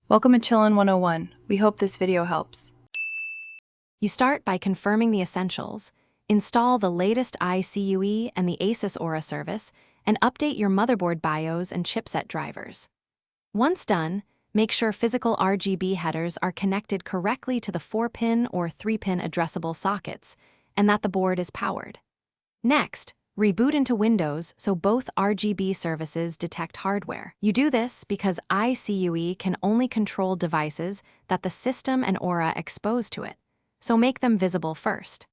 Welcome to Chillin' 101. We hope this video helps. You start by confirming the essentials, install the latest Icue and the Asus Aura service, and update your motherboard BIOS and chipset drivers. Once done, make sure physical RGB headers are connected correctly to the 4-pin or 3-pin addressable sockets, and that the board is powered. Next, reboot into Windows so both RGB services detect hardware. You do this because Icue can only control devices that the system and Aura expose to it, so make them visible first.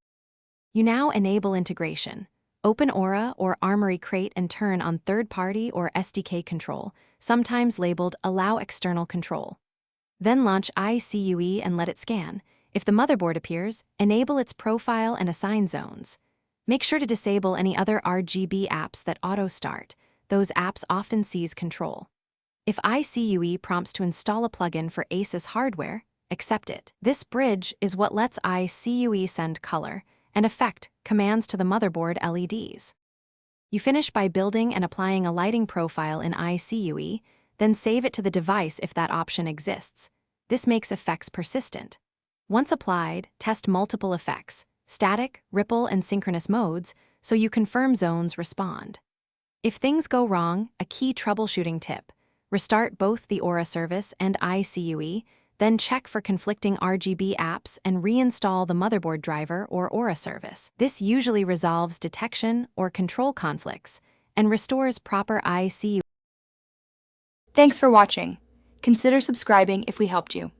You now enable integration. Open Aura or Armory Crate and turn on third-party or SDK control, sometimes labeled Allow External Control. Then launch Icue and let it scan. If the motherboard appears, enable its profile and assign zones. Make sure to disable any other RGB apps that auto-start. Those apps often seize control. If Icue prompts to install a plugin for Asus hardware, accept it. This bridge is what lets Icue send color and effect commands to the motherboard LEDs. You finish by building and applying a lighting profile in Icue, then save it to the device if that option exists. This makes effects persistent. Once applied, test multiple effects, static, ripple, and synchronous modes, so you confirm zones respond. If things go wrong, a key troubleshooting tip: restart both the Aura service and Icue, then check for conflicting RGB apps and reinstall the motherboard driver or Aura service. This usually resolves detection or control conflicts and restores proper Icue. Thanks for watching. Consider subscribing if we helped you.